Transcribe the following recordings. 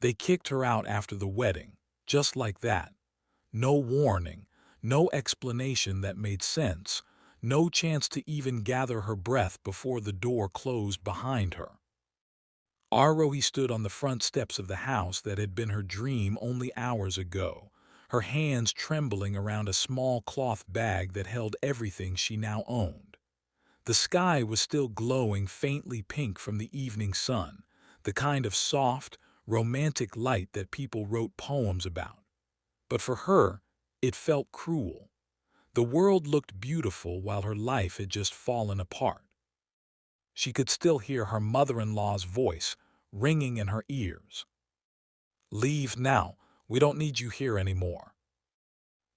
They kicked her out after the wedding, just like that. No warning, no explanation that made sense, no chance to even gather her breath before the door closed behind her. Arohi stood on the front steps of the house that had been her dream only hours ago, her hands trembling around a small cloth bag that held everything she now owned. The sky was still glowing faintly pink from the evening sun, the kind of soft, romantic light that people wrote poems about. But for her, it felt cruel. The world looked beautiful while her life had just fallen apart. She could still hear her mother-in-law's voice ringing in her ears. "Leave now. We don't need you here anymore."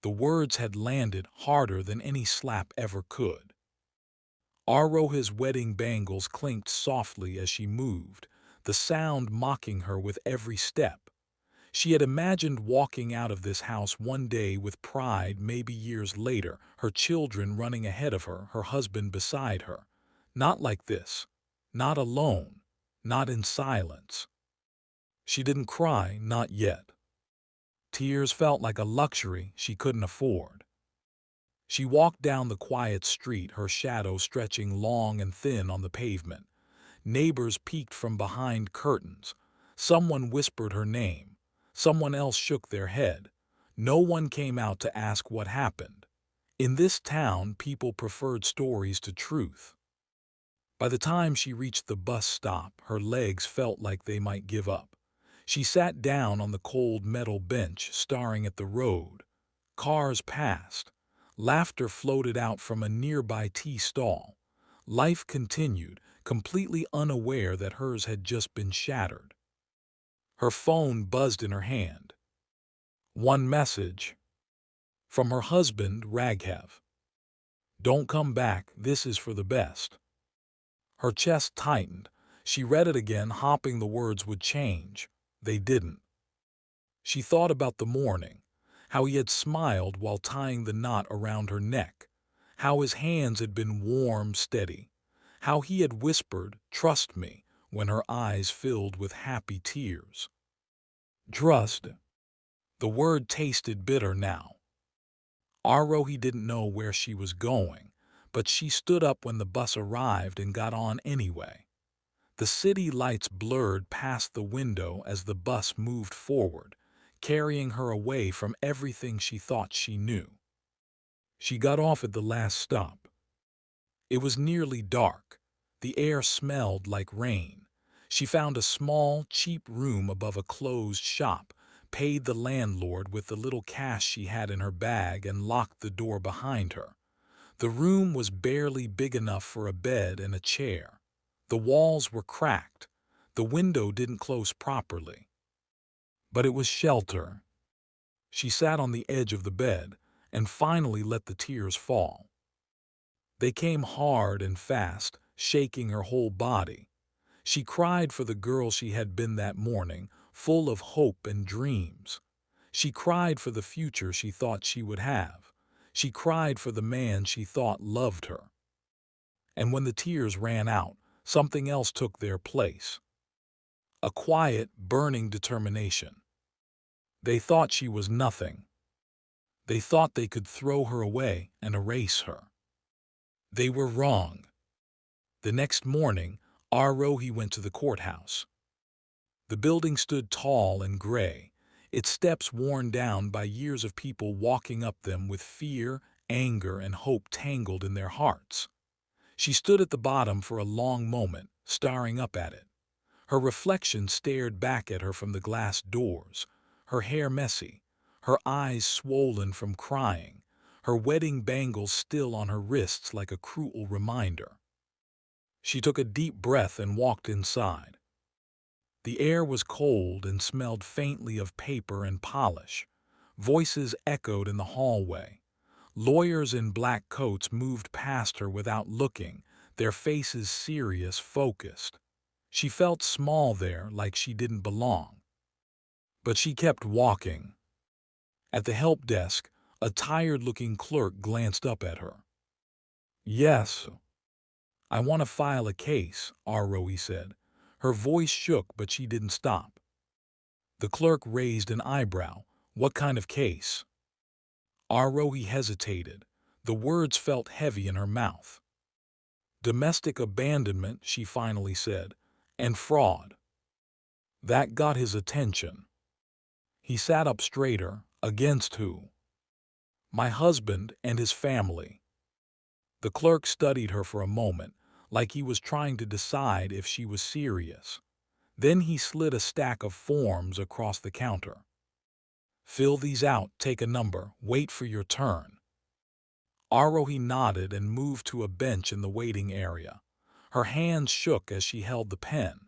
The words had landed harder than any slap ever could. Aroha's wedding bangles clinked softly as she moved, the sound mocking her with every step. She had imagined walking out of this house one day with pride, maybe years later, her children running ahead of her, her husband beside her. Not like this. Not alone. Not in silence. She didn't cry, not yet. Tears felt like a luxury she couldn't afford. She walked down the quiet street, her shadow stretching long and thin on the pavement. Neighbors peeked from behind curtains. Someone whispered her name. Someone else shook their head. No one came out to ask what happened. In this town, people preferred stories to truth. By the time she reached the bus stop, her legs felt like they might give up. She sat down on the cold metal bench, staring at the road. Cars passed. Laughter floated out from a nearby tea stall. Life continued, completely unaware that hers had just been shattered. Her phone buzzed in her hand. One message. From her husband, Raghav. "Don't come back, this is for the best." Her chest tightened. She read it again, hoping the words would change. They didn't. She thought about the morning, how he had smiled while tying the knot around her neck, how his hands had been warm, steady, how he had whispered, "Trust me," when her eyes filled with happy tears. Trust. The word tasted bitter now. Arohi didn't know where she was going, but she stood up when the bus arrived and got on anyway. The city lights blurred past the window as the bus moved forward, carrying her away from everything she thought she knew. She got off at the last stop. It was nearly dark. The air smelled like rain. She found a small, cheap room above a closed shop, paid the landlord with the little cash she had in her bag, and locked the door behind her. The room was barely big enough for a bed and a chair. The walls were cracked. The window didn't close properly. But it was shelter. She sat on the edge of the bed and finally let the tears fall. They came hard and fast, shaking her whole body. She cried for the girl she had been that morning, full of hope and dreams. She cried for the future she thought she would have. She cried for the man she thought loved her. And when the tears ran out, something else took their place. A quiet, burning determination. They thought she was nothing. They thought they could throw her away and erase her. They were wrong. The next morning, Arohi went to the courthouse. The building stood tall and gray, its steps worn down by years of people walking up them with fear, anger, and hope tangled in their hearts. She stood at the bottom for a long moment, staring up at it. Her reflection stared back at her from the glass doors, her hair messy, her eyes swollen from crying, her wedding bangles still on her wrists like a cruel reminder. She took a deep breath and walked inside. The air was cold and smelled faintly of paper and polish. Voices echoed in the hallway. Lawyers in black coats moved past her without looking, their faces serious, focused. She felt small there, like she didn't belong. But she kept walking. At the help desk, a tired-looking clerk glanced up at her. "Yes, I want to file a case," Arohi said. Her voice shook, but she didn't stop. The clerk raised an eyebrow. What kind of case? Arohi hesitated. The words felt heavy in her mouth. Domestic abandonment, she finally said, and fraud. That got his attention. He sat up straighter. Against who? My husband and his family. The clerk studied her for a moment, like he was trying to decide if she was serious. Then he slid a stack of forms across the counter. Fill these out, take a number, wait for your turn. Arohi nodded and moved to a bench in the waiting area. Her hands shook as she held the pen.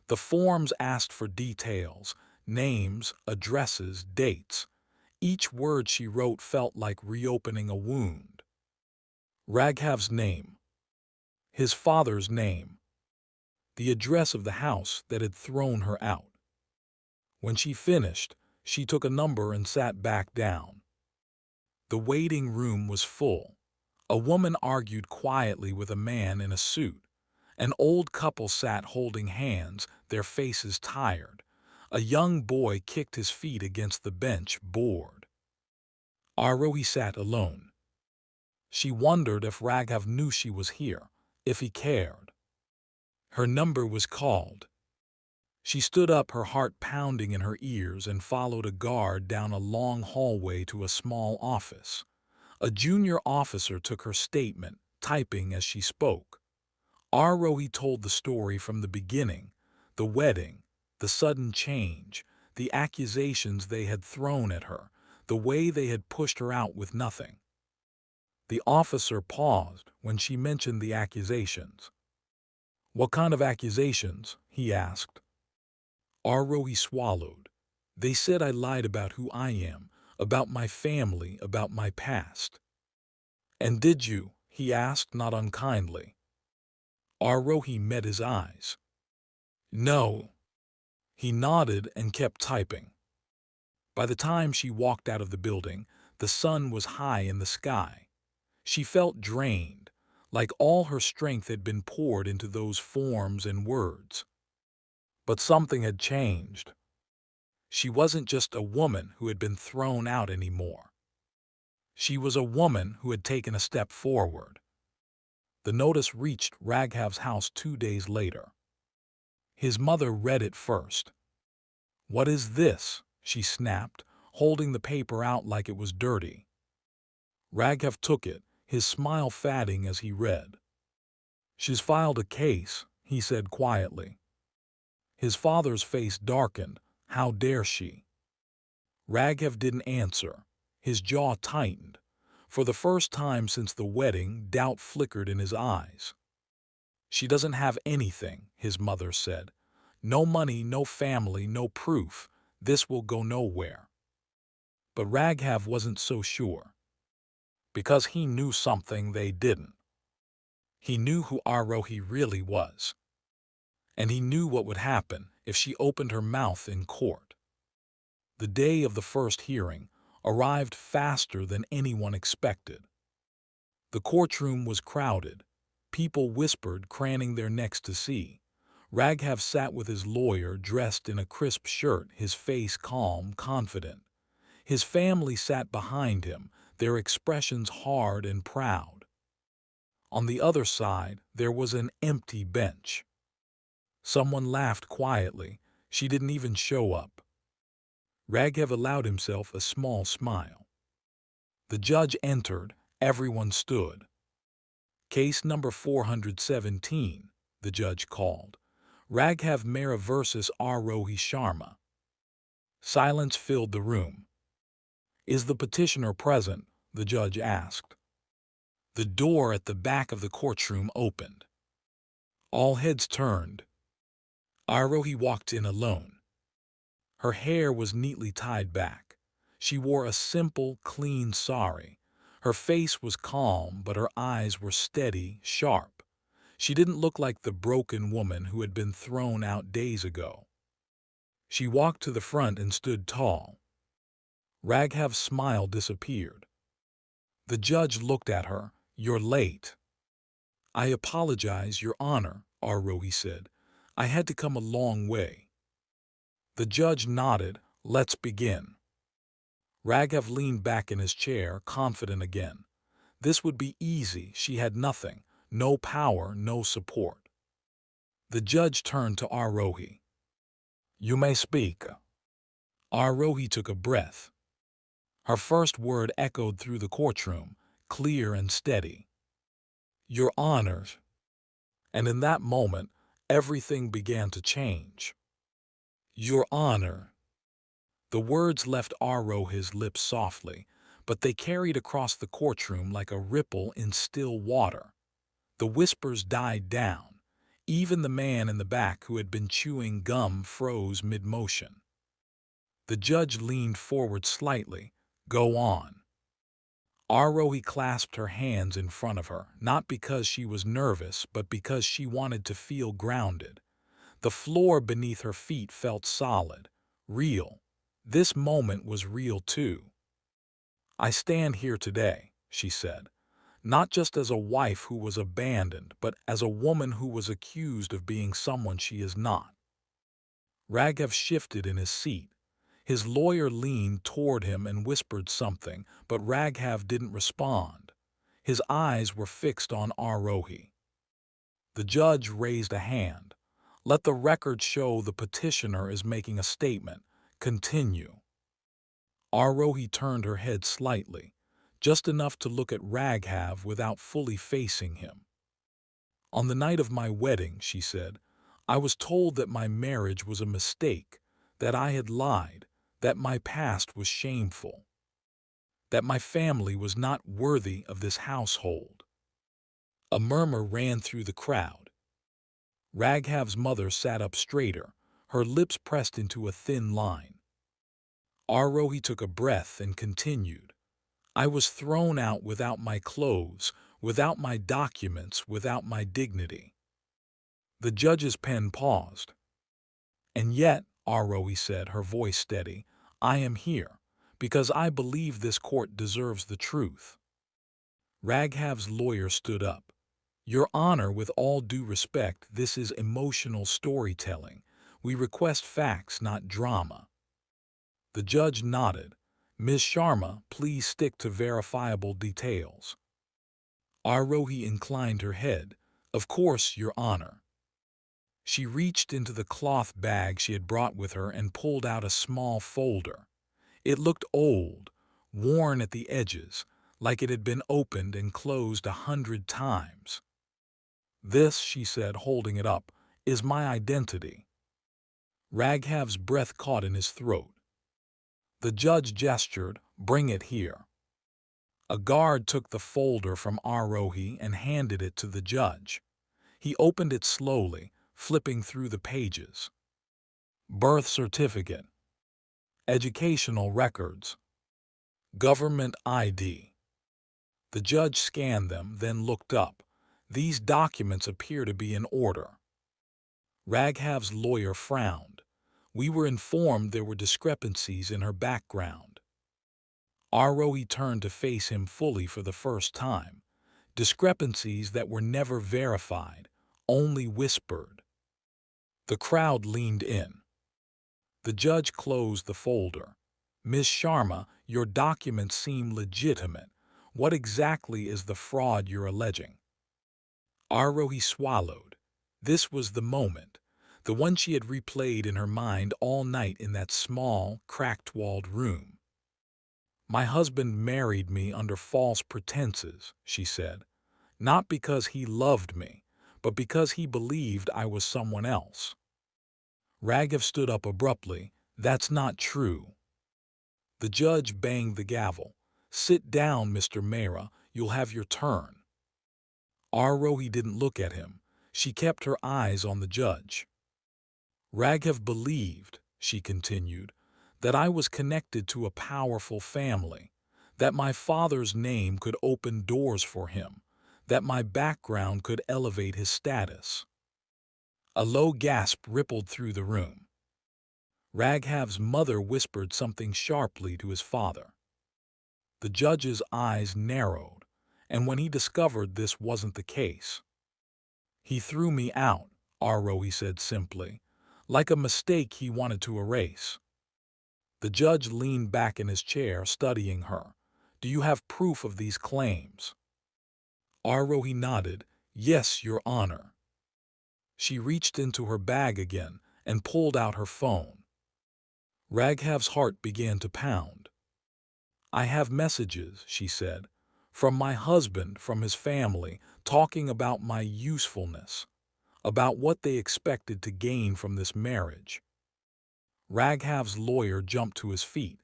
The forms asked for details, names, addresses, dates. Each word she wrote felt like reopening a wound. Raghav's name. His father's name. The address of the house that had thrown her out. When she finished, she took a number and sat back down. The waiting room was full. A woman argued quietly with a man in a suit. An old couple sat holding hands, their faces tired. A young boy kicked his feet against the bench, bored. Arohi sat alone. She wondered if Raghav knew she was here, if he cared. Her number was called. She stood up, her heart pounding in her ears, and followed a guard down a long hallway to a small office. A junior officer took her statement, typing as she spoke. Arohi told the story from the beginning, the wedding, the sudden change, the accusations they had thrown at her, the way they had pushed her out with nothing. The officer paused when she mentioned the accusations. What kind of accusations? He asked. Arohi swallowed. They said I lied about who I am, about my family, about my past. And did you? He asked, not unkindly. Arohi met his eyes. No. He nodded and kept typing. By the time she walked out of the building, the sun was high in the sky. She felt drained, like all her strength had been poured into those forms and words. But something had changed. She wasn't just a woman who had been thrown out anymore. She was a woman who had taken a step forward. The notice reached Raghav's house 2 days later. His mother read it first. What is this? She snapped, holding the paper out like it was dirty. Raghav took it, his smile fading as he read. She's filed a case, he said quietly. His father's face darkened. How dare she? Raghav didn't answer. His jaw tightened. For the first time since the wedding, doubt flickered in his eyes. She doesn't have anything, his mother said. No money, no family, no proof. This will go nowhere. But Raghav wasn't so sure. Because he knew something they didn't. He knew who Arohi really was. And he knew what would happen if she opened her mouth in court. The day of the first hearing arrived faster than anyone expected. The courtroom was crowded. People whispered, craning their necks to see. Raghav sat with his lawyer, dressed in a crisp shirt, his face calm, confident. His family sat behind him, their expressions hard and proud. On the other side, there was an empty bench. Someone laughed quietly. She didn't even show up. Raghav allowed himself a small smile. The judge entered. Everyone stood. Case number 417, the judge called. Raghav Mehra versus Arohi Sharma. Silence filled the room. Is the petitioner present? The judge asked. The door at the back of the courtroom opened. All heads turned. Arohi walked in alone. Her hair was neatly tied back. She wore a simple, clean sari. Her face was calm, but her eyes were steady, sharp. She didn't look like the broken woman who had been thrown out days ago. She walked to the front and stood tall. Raghav's smile disappeared. The judge looked at her. You're late. I apologize, Your Honor, Arohi said. I had to come a long way. The judge nodded. Let's begin. Raghav leaned back in his chair, confident again. This would be easy. She had nothing. No power, no support. The judge turned to Arohi. You may speak. Arohi took a breath. Her first word echoed through the courtroom, clear and steady. Your Honor. And in that moment, everything began to change. Your Honor. The words left Arohi's lips softly, but they carried across the courtroom like a ripple in still water. The whispers died down. Even the man in the back who had been chewing gum froze mid-motion. The judge leaned forward slightly. Go on. Arohi clasped her hands in front of her, not because she was nervous, but because she wanted to feel grounded. The floor beneath her feet felt solid, real. This moment was real too. I stand here today, she said, not just as a wife who was abandoned, but as a woman who was accused of being someone she is not. Raghav shifted in his seat. His lawyer leaned toward him and whispered something, but Raghav didn't respond. His eyes were fixed on Arohi. The judge raised a hand. Let the record show the petitioner is making a statement. Continue. Arohi turned her head slightly, just enough to look at Raghav without fully facing him. On the night of my wedding, she said, I was told that my marriage was a mistake, that I had lied, that my past was shameful, that my family was not worthy of this household. A murmur ran through the crowd. Raghav's mother sat up straighter, her lips pressed into a thin line. Arohi took a breath and continued. I was thrown out without my clothes, without my documents, without my dignity. The judge's pen paused. And yet, Arohi said, her voice steady, I am here, because I believe this court deserves the truth. Raghav's lawyer stood up. Your Honor, with all due respect, this is emotional storytelling. We request facts, not drama. The judge nodded. Ms. Sharma, please stick to verifiable details. Arohi inclined her head. Of course, Your Honor. She reached into the cloth bag she had brought with her and pulled out a small folder. It looked old, worn at the edges, like it had been opened and closed 100 times. This, she said, holding it up, is my identity. Raghav's breath caught in his throat. The judge gestured, bring it here. A guard took the folder from Arohi and handed it to the judge. He opened it slowly, flipping through the pages. Birth certificate, educational records, government ID. The judge scanned them, then looked up. These documents appear to be in order. Raghav's lawyer frowned. We were informed there were discrepancies in her background. Arohi turned to face him fully for the first time. Discrepancies that were never verified, only whispered. The crowd leaned in. The judge closed the folder. Ms. Sharma, your documents seem legitimate. What exactly is the fraud you're alleging? Arohi swallowed. This was the moment, the one she had replayed in her mind all night in that small, cracked-walled room. My husband married me under false pretenses, she said, not because he loved me, but because he believed I was someone else. Raghav stood up abruptly. That's not true. The judge banged the gavel. Sit down, Mr. Mehra, you'll have your turn. Arohi didn't look at him. She kept her eyes on the judge. Raghav believed, she continued, that I was connected to a powerful family, that my father's name could open doors for him, that my background could elevate his status. A low gasp rippled through the room. Raghav's mother whispered something sharply to his father. The judge's eyes narrowed, and when he discovered this wasn't the case. He threw me out, Arohi said simply. like a mistake he wanted to erase. The judge leaned back in his chair, studying her. "Do you have proof of these claims?" Arohi nodded. "Yes, Your Honor." She reached into her bag again and pulled out her phone. Raghav's heart began to pound. "I have messages," she said, "from my husband, from his family, talking about my usefulness, about what they expected to gain from this marriage." Raghav's lawyer jumped to his feet.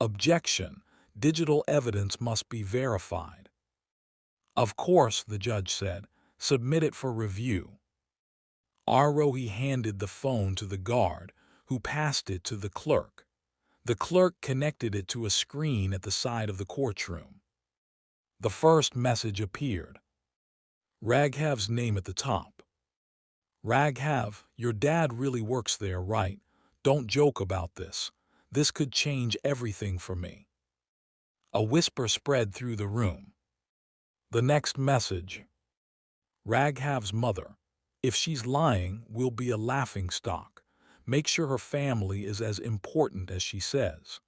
"Objection! Digital evidence must be verified." "Of course," the judge said. "Submit it for review." Arohi handed the phone to the guard, who passed it to the clerk. The clerk connected it to a screen at the side of the courtroom. The first message appeared. Raghav's name at the top. "Raghav, your dad really works there, right? Don't joke about this. This could change everything for me." A whisper spread through the room. The next message. "Raghav's mother. If she's lying, we'll be a laughingstock. Make sure her family is as important as she says."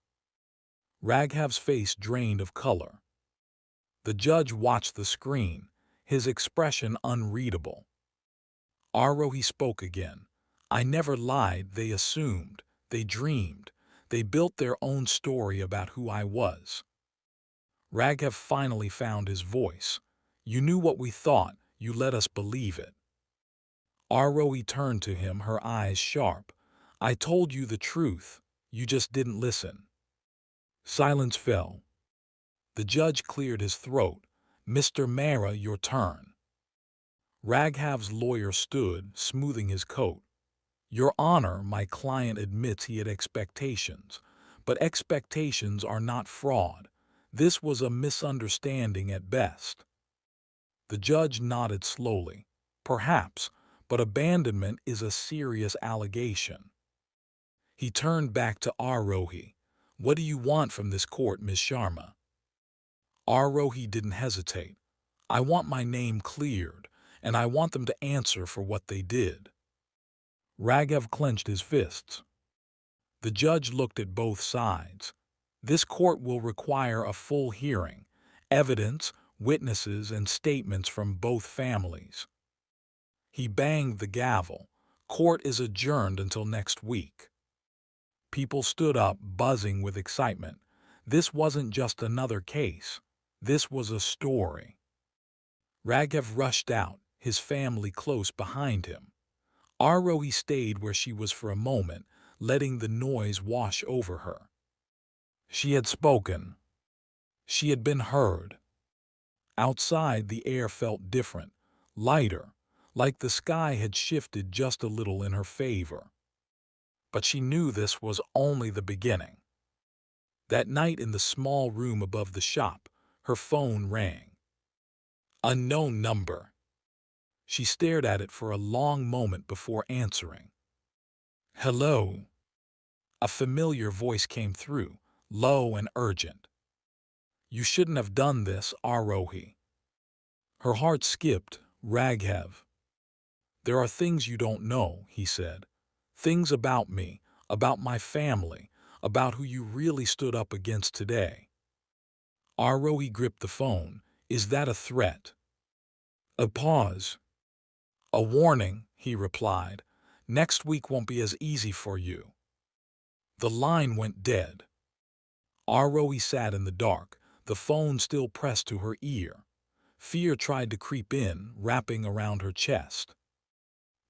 Raghav's face drained of color. The judge watched the screen, his expression unreadable. Arohi spoke again. "I never lied. They assumed. They dreamed. They built their own story about who I was." Raghav finally found his voice. "You knew what we thought. You let us believe it." Arohi turned to him, her eyes sharp. "I told you the truth. You just didn't listen." Silence fell. The judge cleared his throat. "Mr. Mehra, your turn." Raghav's lawyer stood, smoothing his coat. "Your Honor, my client admits he had expectations, but expectations are not fraud. This was a misunderstanding at best." The judge nodded slowly. "Perhaps, but abandonment is a serious allegation." He turned back to Arohi. "What do you want from this court, Ms. Sharma?" Arohi didn't hesitate. "I want my name cleared, and I want them to answer for what they did." Raghav clenched his fists. The judge looked at both sides. "This court will require a full hearing, evidence, witnesses, and statements from both families." He banged the gavel. "Court is adjourned until next week." People stood up, buzzing with excitement. This wasn't just another case. This was a story. Raghav rushed out, his family close behind him. Arohi stayed where she was for a moment, letting the noise wash over her. She had spoken. She had been heard. Outside, the air felt different, lighter, like the sky had shifted just a little in her favor. But she knew this was only the beginning. That night in the small room above the shop, her phone rang. Unknown number. She stared at it for a long moment before answering. "Hello." A familiar voice came through, low and urgent. "You shouldn't have done this, Arohi." Her heart skipped. "Raghav." "There are things you don't know," he said. "Things about me, about my family, about who you really stood up against today." Arohi gripped the phone. "Is that a threat?" A pause. "A warning," he replied. "Next week won't be as easy for you." The line went dead. Arohi sat in the dark, the phone still pressed to her ear. Fear tried to creep in, wrapping around her chest.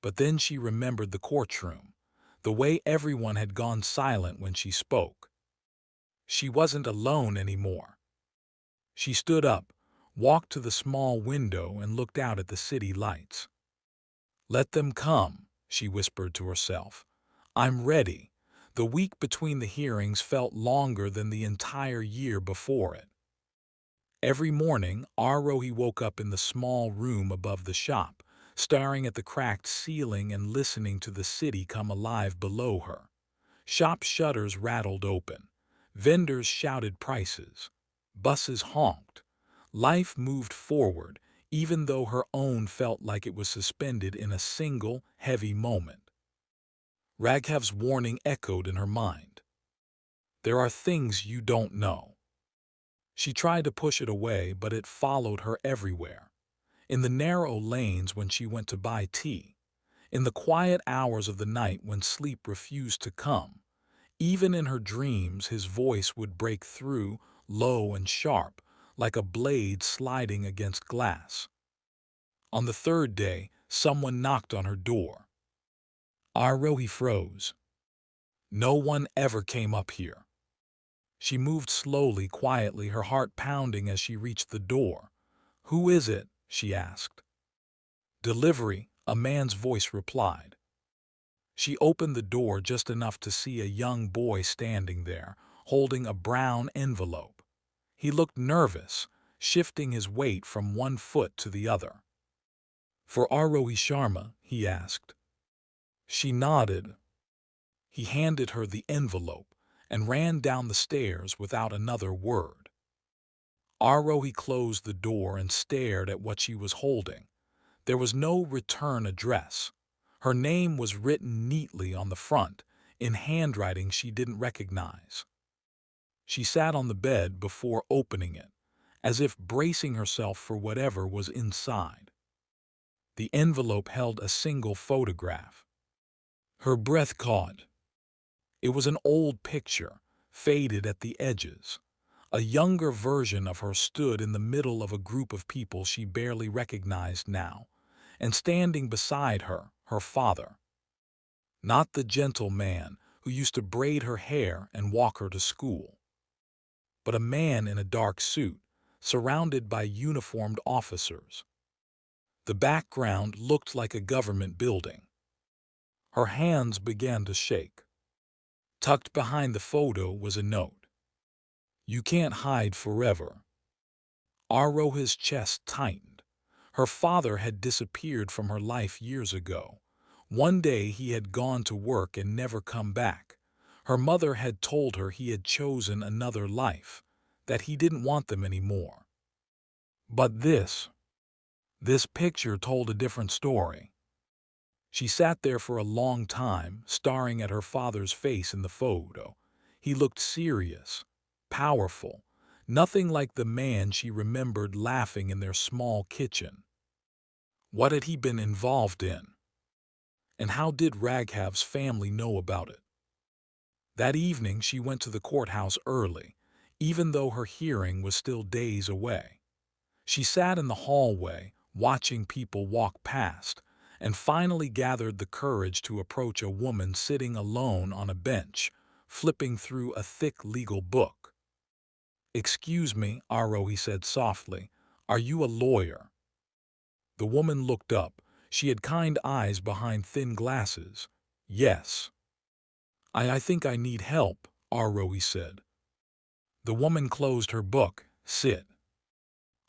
But then she remembered the courtroom, the way everyone had gone silent when she spoke. She wasn't alone anymore. She stood up, walked to the small window, and looked out at the city lights. "Let them come," she whispered to herself. "I'm ready." The week between the hearings felt longer than the entire year before it. Every morning, Arohi woke up in the small room above the shop, staring at the cracked ceiling and listening to the city come alive below her. Shop shutters rattled open. Vendors shouted prices. Buses honked. Life moved forward, even though her own felt like it was suspended in a single, heavy moment. Raghev's warning echoed in her mind. There are things you don't know. She tried to push it away, but it followed her everywhere. In the narrow lanes when she went to buy tea, in the quiet hours of the night when sleep refused to come, even in her dreams his voice would break through, low and sharp, like a blade sliding against glass. On the third day, someone knocked on her door. Arohi froze. No one ever came up here. She moved slowly, quietly, her heart pounding as she reached the door. "Who is it?" she asked. "Delivery," a man's voice replied. She opened the door just enough to see a young boy standing there, holding a brown envelope. He looked nervous, shifting his weight from one foot to the other. "For Arohi Sharma?" he asked. She nodded. He handed her the envelope and ran down the stairs without another word. Arohi closed the door and stared at what she was holding. There was no return address. Her name was written neatly on the front, in handwriting she didn't recognize. She sat on the bed before opening it, as if bracing herself for whatever was inside. The envelope held a single photograph. Her breath caught. It was an old picture, faded at the edges. A younger version of her stood in the middle of a group of people she barely recognized now, and standing beside her, her father. Not the gentle man who used to braid her hair and walk her to school, but a man in a dark suit, surrounded by uniformed officers. The background looked like a government building. Her hands began to shake. Tucked behind the photo was a note. "You can't hide forever." Aroha's chest tightened. Her father had disappeared from her life years ago. One day he had gone to work and never come back. Her mother had told her he had chosen another life, that he didn't want them anymore. But this picture told a different story. She sat there for a long time, staring at her father's face in the photo. He looked serious, powerful, nothing like the man she remembered laughing in their small kitchen. What had he been involved in? And how did Raghev's family know about it? That evening she went to the courthouse early, even though her hearing was still days away. She sat in the hallway, watching people walk past, and finally gathered the courage to approach a woman sitting alone on a bench, flipping through a thick legal book. "Excuse me," Arohi said softly, "are you a lawyer?" The woman looked up. She had kind eyes behind thin glasses. "Yes." I think I need help," Arohi said. The woman closed her book. "Sit."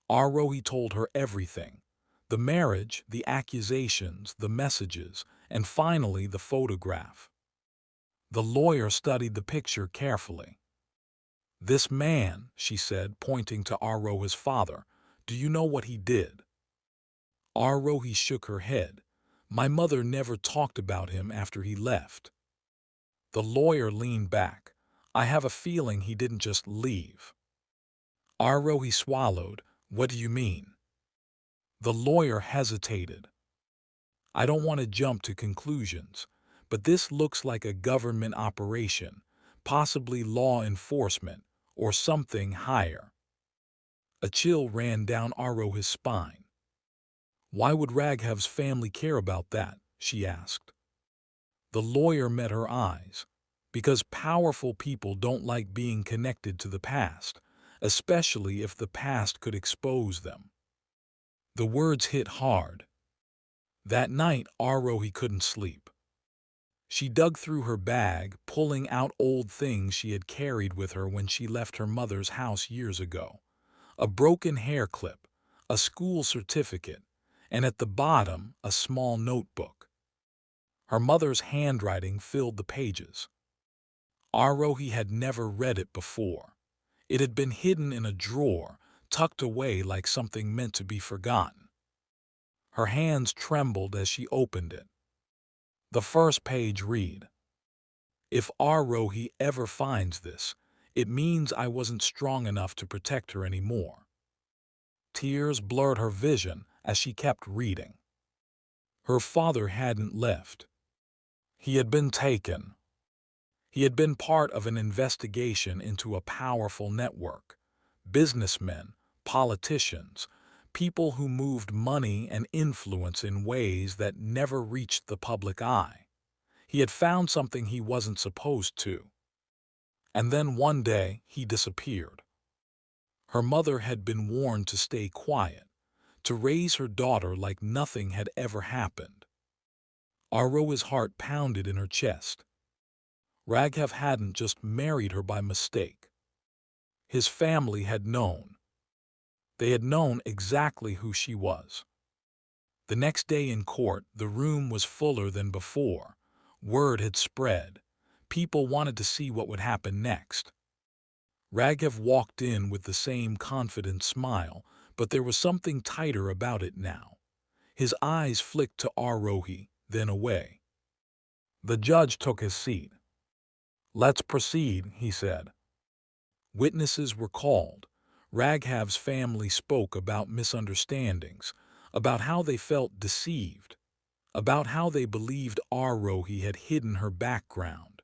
Arohi told her everything. The marriage, the accusations, the messages, and finally the photograph. The lawyer studied the picture carefully. "This man," she said, pointing to Arohi's father, "do you know what he did?" Arohi shook her head. "My mother never talked about him after he left." The lawyer leaned back. "I have a feeling he didn't just leave." Arohi swallowed. "What do you mean?" The lawyer hesitated. "I don't want to jump to conclusions, but this looks like a government operation, possibly law enforcement, or something higher." A chill ran down Arohi's spine. "Why would Raghev's family care about that?" she asked. The lawyer met her eyes. "Because powerful people don't like being connected to the past, especially if the past could expose them." The words hit hard. That night, Arohi couldn't sleep. She dug through her bag, pulling out old things she had carried with her when she left her mother's house years ago. A broken hair clip, a school certificate, and at the bottom, a small notebook. Her mother's handwriting filled the pages. Arohi had never read it before. It had been hidden in a drawer, tucked away like something meant to be forgotten. Her hands trembled as she opened it. The first page read, If Arohi ever finds this, it means I wasn't strong enough to protect her anymore. Tears blurred her vision as she kept reading. Her father hadn't left. He had been taken. He had been part of an investigation into a powerful network. Businessmen, politicians, people who moved money and influence in ways that never reached the public eye. He had found something he wasn't supposed to. And then one day, he disappeared. Her mother had been warned to stay quiet, to raise her daughter like nothing had ever happened. Aroa's heart pounded in her chest. Raghav hadn't just married her by mistake. His family had known. They had known exactly who she was. The next day in court, the room was fuller than before. Word had spread. People wanted to see what would happen next. Raghav walked in with the same confident smile, but there was something tighter about it now. His eyes flicked to Arohi, then away. The judge took his seat. "Let's proceed," he said. Witnesses were called. Raghav's family spoke about misunderstandings, about how they felt deceived, about how they believed Arohi had hidden her background.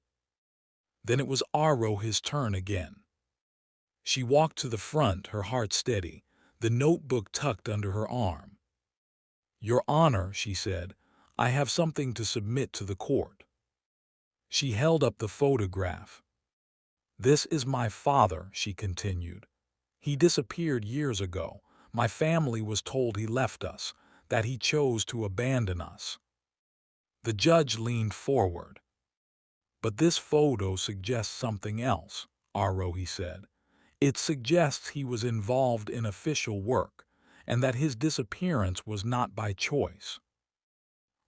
Then it was Arohi's turn again. She walked to the front, her heart steady, the notebook tucked under her arm. "Your Honor," she said, "I have something to submit to the court." She held up the photograph. "This is my father," she continued. "He disappeared years ago. My family was told he left us, that he chose to abandon us." The judge leaned forward. "But this photo suggests something else," Arohi said. "It suggests he was involved in official work, and that his disappearance was not by choice."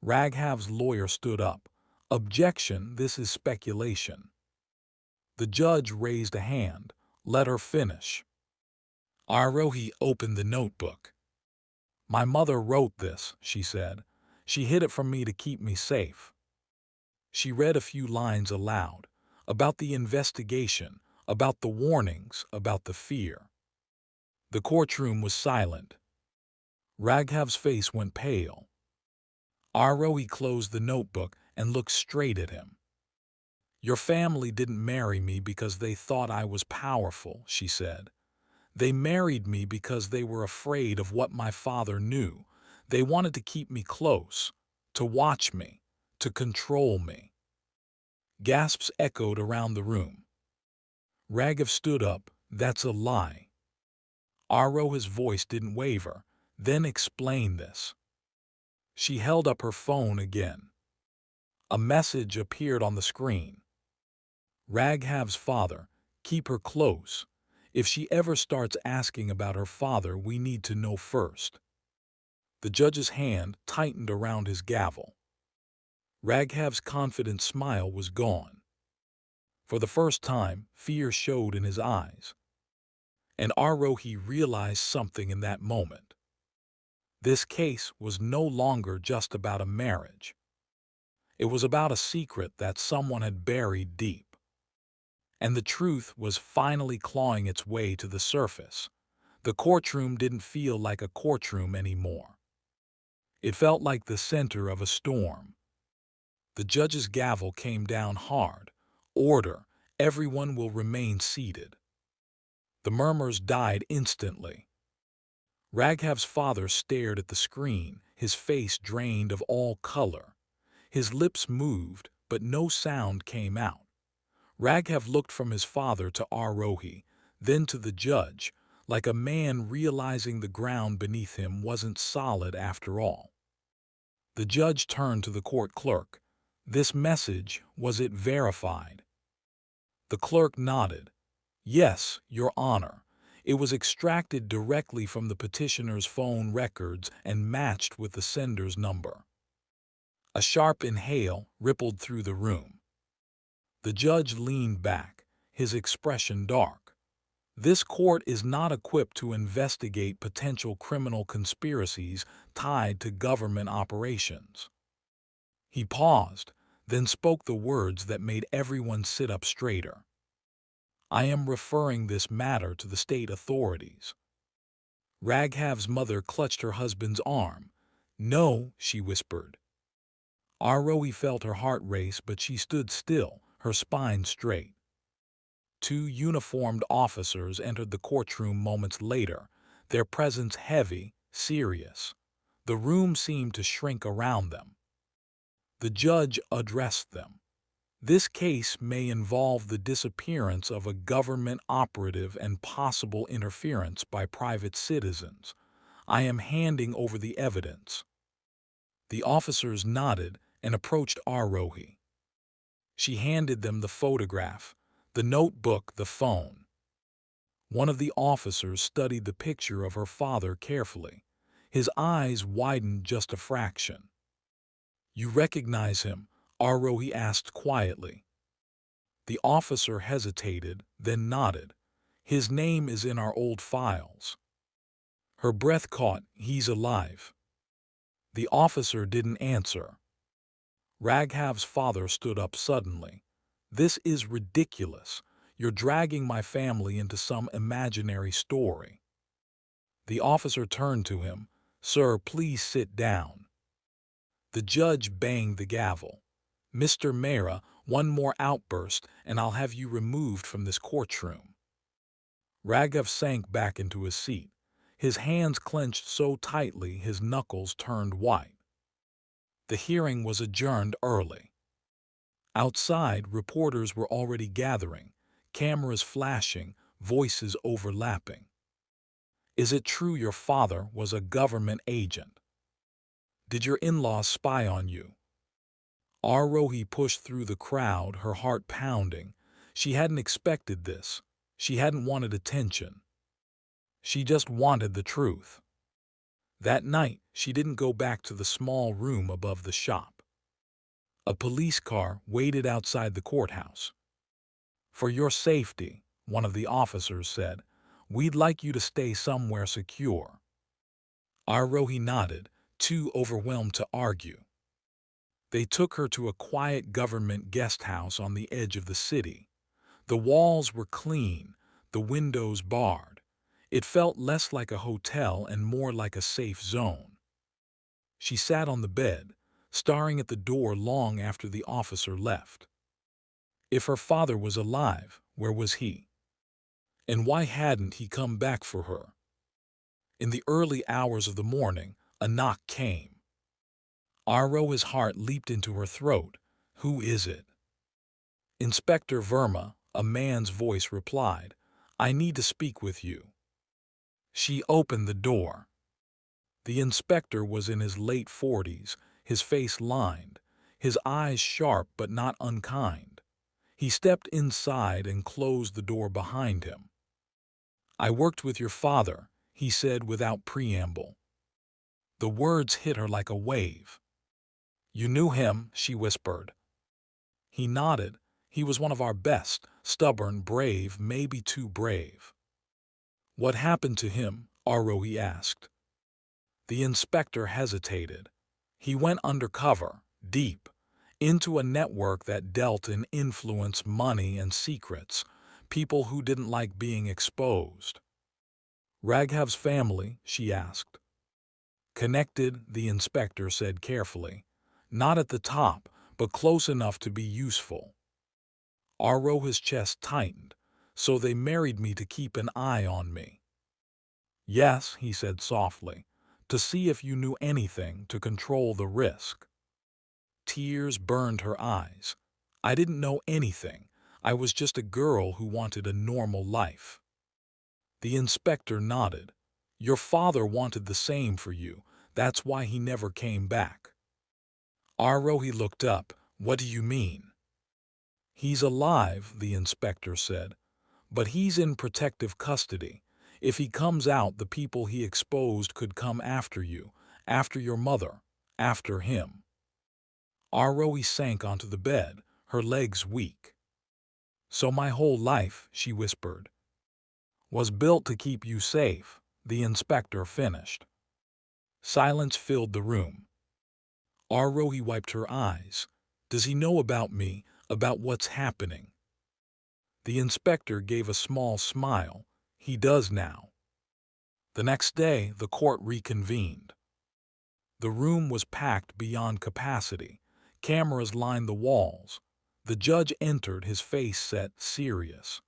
Raghav's lawyer stood up. "Objection, this is speculation." The judge raised a hand. "Let her finish." Arohi opened the notebook. "My mother wrote this," she said. "She hid it from me to keep me safe." She read a few lines aloud, about the investigation, about the warnings, about the fear. The courtroom was silent. Raghav's face went pale. Arohi closed the notebook and looked straight at him. "Your family didn't marry me because they thought I was powerful," she said. "They married me because they were afraid of what my father knew. They wanted to keep me close, to watch me, to control me." Gasps echoed around the room. Raghav stood up. "That's a lie." Arohi's voice didn't waver. "Then explain this." She held up her phone again. A message appeared on the screen. "Raghav's father, keep her close. If she ever starts asking about her father, we need to know first." The judge's hand tightened around his gavel. Raghav's confident smile was gone. For the first time, fear showed in his eyes. And Arohi realized something in that moment. This case was no longer just about a marriage. It was about a secret that someone had buried deep. And the truth was finally clawing its way to the surface. The courtroom didn't feel like a courtroom anymore. It felt like the center of a storm. The judge's gavel came down hard. "Order, everyone will remain seated." The murmurs died instantly. Raghav's father stared at the screen, his face drained of all color. His lips moved, but no sound came out. Raghav looked from his father to Arohi, then to the judge, like a man realizing the ground beneath him wasn't solid after all. The judge turned to the court clerk. "This message, was it verified?" The clerk nodded. "Yes, Your Honor. It was extracted directly from the petitioner's phone records and matched with the sender's number." A sharp inhale rippled through the room. The judge leaned back, his expression dark. "This court is not equipped to investigate potential criminal conspiracies tied to government operations." He paused, then spoke the words that made everyone sit up straighter. "I am referring this matter to the state authorities." Raghav's mother clutched her husband's arm. "No," she whispered. Arohi felt her heart race, but she stood still, her spine straight. Two uniformed officers entered the courtroom moments later, their presence heavy, serious. The room seemed to shrink around them. The judge addressed them. "This case may involve the disappearance of a government operative and possible interference by private citizens. I am handing over the evidence." The officers nodded and approached Arohi. She handed them the photograph, the notebook, the phone. One of the officers studied the picture of her father carefully. His eyes widened just a fraction. "You recognize him?" Arohi asked quietly. The officer hesitated, then nodded. "His name is in our old files." Her breath caught. "He's alive." The officer didn't answer. Raghav's father stood up suddenly. "This is ridiculous. You're dragging my family into some imaginary story." The officer turned to him. "Sir, please sit down." The judge banged the gavel. "Mr. Mehra, one more outburst and I'll have you removed from this courtroom." Raghav sank back into his seat. His hands clenched so tightly his knuckles turned white. The hearing was adjourned early. Outside, reporters were already gathering, cameras flashing, voices overlapping. "Is it true your father was a government agent? Did your in-laws spy on you?" Arohi pushed through the crowd, her heart pounding. She hadn't expected this. She hadn't wanted attention. She just wanted the truth. That night, she didn't go back to the small room above the shop. A police car waited outside the courthouse. "For your safety," one of the officers said, "we'd like you to stay somewhere secure." Arohi nodded, too overwhelmed to argue. They took her to a quiet government guest house on the edge of the city. The walls were clean, the windows barred. It felt less like a hotel and more like a safe zone. She sat on the bed, staring at the door long after the officer left. If her father was alive, where was he? And why hadn't he come back for her? In the early hours of the morning, a knock came. Arohi's heart leaped into her throat. "Who is it?" "Inspector Verma," a man's voice replied. "I need to speak with you." She opened the door. The inspector was in his late 40s, his face lined, his eyes sharp but not unkind. He stepped inside and closed the door behind him. "I worked with your father," he said without preamble. The words hit her like a wave. "You knew him," she whispered. He nodded. "He was one of our best, stubborn, brave, maybe too brave." "What happened to him?" Arohi asked. The inspector hesitated. "He went undercover, deep, into a network that dealt in influence, money, and secrets, people who didn't like being exposed." "Raghav's family?" she asked. "Connected," the inspector said carefully. "Not at the top, but close enough to be useful." Arohi's chest tightened. "So they married me to keep an eye on me." "Yes," he said softly, "to see if you knew anything, to control the risk." Tears burned her eyes. "I didn't know anything. I was just a girl who wanted a normal life." The inspector nodded. "Your father wanted the same for you. That's why he never came back." Arohi looked up. "What do you mean?" "He's alive," the inspector said, "but he's in protective custody. If he comes out, the people he exposed could come after you, after your mother, after him." Arohi sank onto the bed, her legs weak. "So my whole life," she whispered, "was built to keep you safe," the inspector finished. Silence filled the room. Arohi wiped her eyes. Does he know about me, about what's happening? The inspector gave a small smile. He does now. The next day, the court reconvened. The room was packed beyond capacity. Cameras lined the walls. The judge entered, his face set, serious.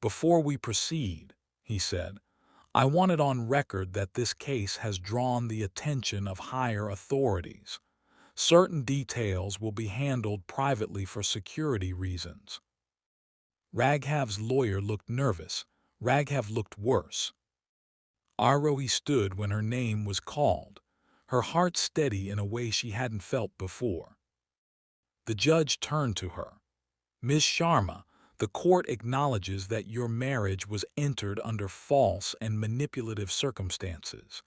"Before we proceed," he said, "I want it on record that this case has drawn the attention of higher authorities. Certain details will be handled privately for security reasons." Raghav's lawyer looked nervous. Raghav looked worse. Arohi stood when her name was called, her heart steady in a way she hadn't felt before. The judge turned to her. "Ms. Sharma, the court acknowledges that your marriage was entered under false and manipulative circumstances.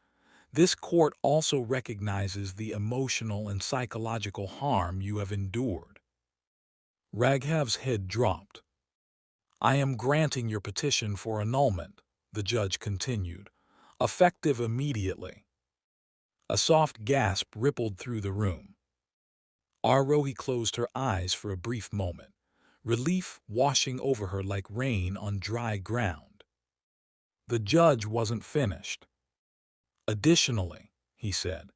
This court also recognizes the emotional and psychological harm you have endured." Raghav's head dropped. "I am granting your petition for annulment," the judge continued, "effective immediately." A soft gasp rippled through the room. Arohi closed her eyes for a brief moment, relief washing over her like rain on dry ground. The judge wasn't finished. "Additionally," he said,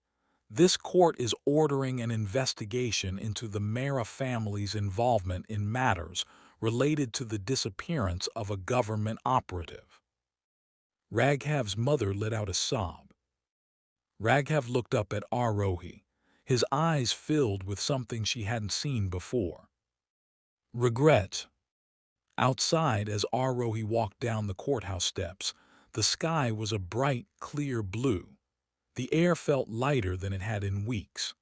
"this court is ordering an investigation into the Mehra family's involvement in matters related to the disappearance of a government operative." Raghav's mother let out a sob. Raghav looked up at Arohi, his eyes filled with something she hadn't seen before. Regret. Outside, as Arohi walked down the courthouse steps, the sky was a bright, clear blue. The air felt lighter than it had in weeks.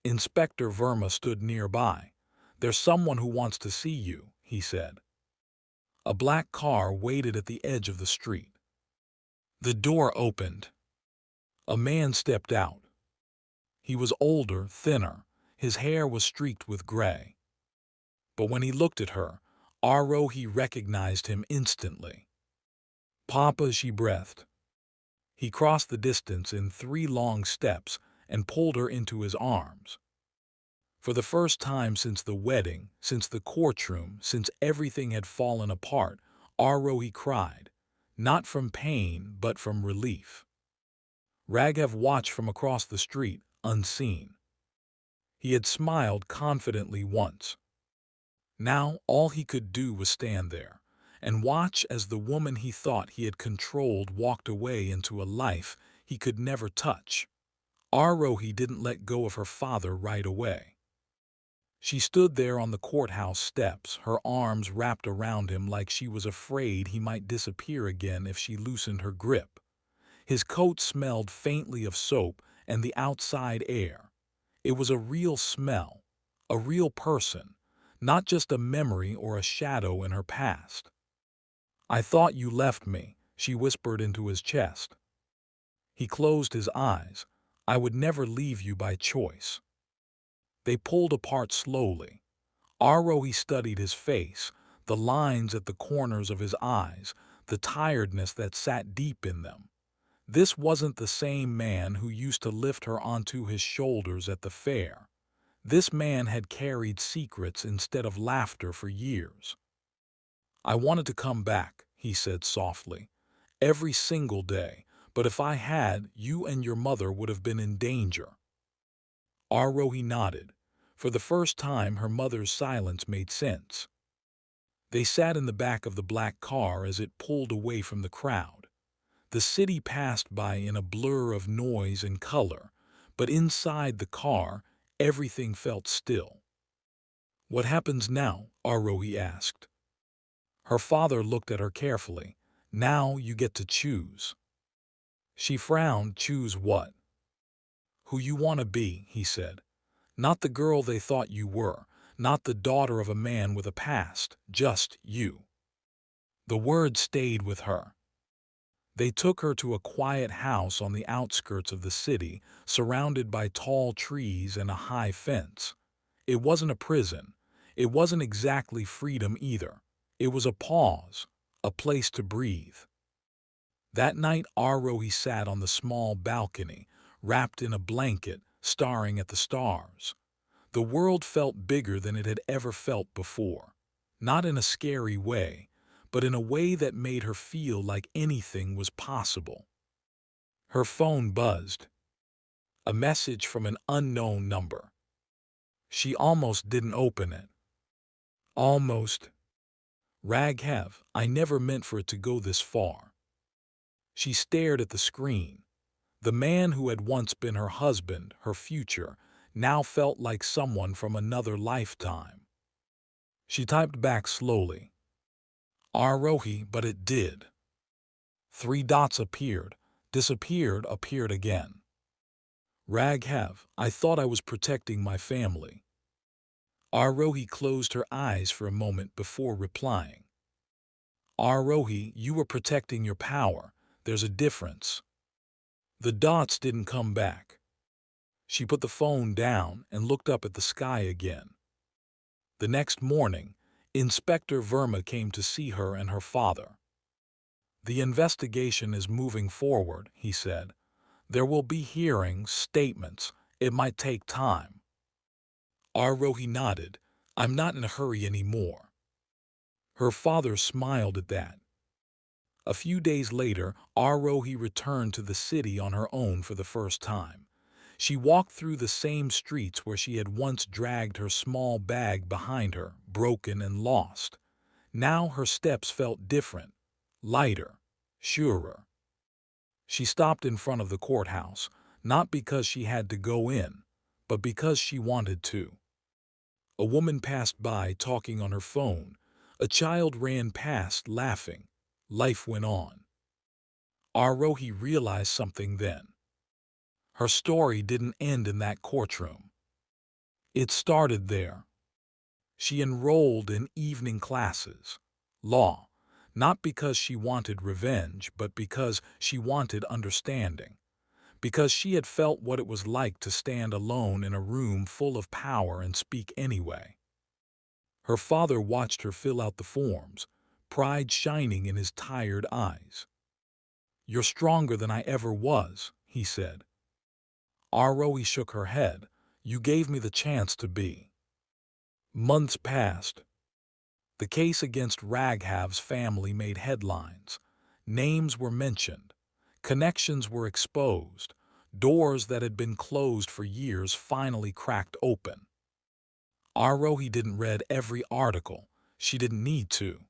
Inspector Verma stood nearby. "There's someone who wants to see you," he said. A black car waited at the edge of the street. The door opened. A man stepped out. He was older, thinner. His hair was streaked with gray. But when he looked at her, Arohi recognized him instantly. "Papa," she breathed. He crossed the distance in 3 long steps and pulled her into his arms. For the first time since the wedding, since the courtroom, since everything had fallen apart, Arohi cried, not from pain but from relief. Raghav watched from across the street, unseen. He had smiled confidently once. Now all he could do was stand there and watch as the woman he thought he had controlled walked away into a life he could never touch. Arohi didn't let go of her father right away. She stood there on the courthouse steps, her arms wrapped around him like she was afraid he might disappear again if she loosened her grip. His coat smelled faintly of soap and the outside air. It was a real smell, a real person, not just a memory or a shadow in her past. "I thought you left me," she whispered into his chest. He closed his eyes. "I would never leave you by choice." They pulled apart slowly. Arohi studied his face, the lines at the corners of his eyes, the tiredness that sat deep in them. This wasn't the same man who used to lift her onto his shoulders at the fair. This man had carried secrets instead of laughter for years. "I wanted to come back," he said softly, "every single day, but if I had, you and your mother would have been in danger." Arohi nodded. For the first time, her mother's silence made sense. They sat in the back of the black car as it pulled away from the crowd. The city passed by in a blur of noise and color, but inside the car, everything felt still. "What happens now?" Arohi asked. Her father looked at her carefully. "Now you get to choose." She frowned. "Choose what?" "Who you want to be," he said. "Not the girl they thought you were, not the daughter of a man with a past, just you." The word stayed with her. They took her to a quiet house on the outskirts of the city, surrounded by tall trees and a high fence. It wasn't a prison. It wasn't exactly freedom either. It was a pause, a place to breathe. That night, Arohi sat on the small balcony, wrapped in a blanket, staring at the stars. The world felt bigger than it had ever felt before. Not in a scary way, but in a way that made her feel like anything was possible. Her phone buzzed. A message from an unknown number. She almost didn't open it. Almost. Raghav, I never meant for it to go this far. She stared at the screen. The man who had once been her husband, her future, now felt like someone from another lifetime. She typed back slowly. Arohi, but it did. 3 dots appeared, disappeared, appeared again. Raghav, I thought I was protecting my family. Arohi closed her eyes for a moment before replying. Arohi, you were protecting your power. There's a difference. The dots didn't come back. She put the phone down and looked up at the sky again. The next morning, Inspector Verma came to see her and her father. The investigation is moving forward, he said. There will be hearings, statements. It might take time. Arohi nodded. I'm not in a hurry anymore. Her father smiled at that. A few days later, Arohi returned to the city on her own for the first time. She walked through the same streets where she had once dragged her small bag behind her, broken and lost. Now her steps felt different, lighter, surer. She stopped in front of the courthouse, not because she had to go in, but because she wanted to. A woman passed by talking on her phone. A child ran past laughing. Life went on. Arohi realized something then. Her story didn't end in that courtroom. It started there. She enrolled in evening classes, law, not because she wanted revenge, but because she wanted understanding, because she had felt what it was like to stand alone in a room full of power and speak anyway. Her father watched her fill out the forms, pride shining in his tired eyes. You're stronger than I ever was, he said. Arohi shook her head. You gave me the chance to be. Months passed. The case against Raghav's family made headlines. Names were mentioned. Connections were exposed. Doors that had been closed for years finally cracked open. Arohi didn't read every article. She didn't need to.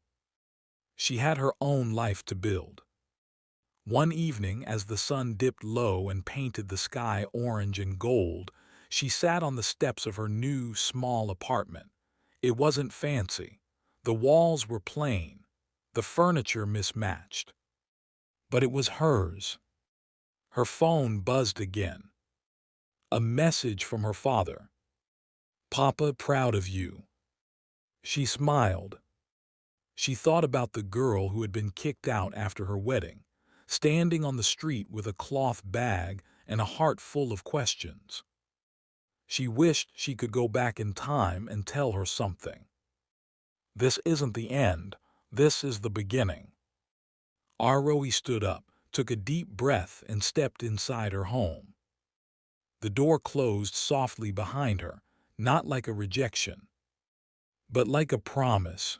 She had her own life to build. One evening, as the sun dipped low and painted the sky orange and gold, she sat on the steps of her new, small apartment. It wasn't fancy. The walls were plain. The furniture mismatched. But it was hers. Her phone buzzed again. A message from her father. Papa, proud of you. She smiled. She thought about the girl who had been kicked out after her wedding, standing on the street with a cloth bag and a heart full of questions. She wished she could go back in time and tell her something. This isn't the end. This is the beginning. Arohi stood up, took a deep breath, and stepped inside her home. The door closed softly behind her, not like a rejection, but like a promise.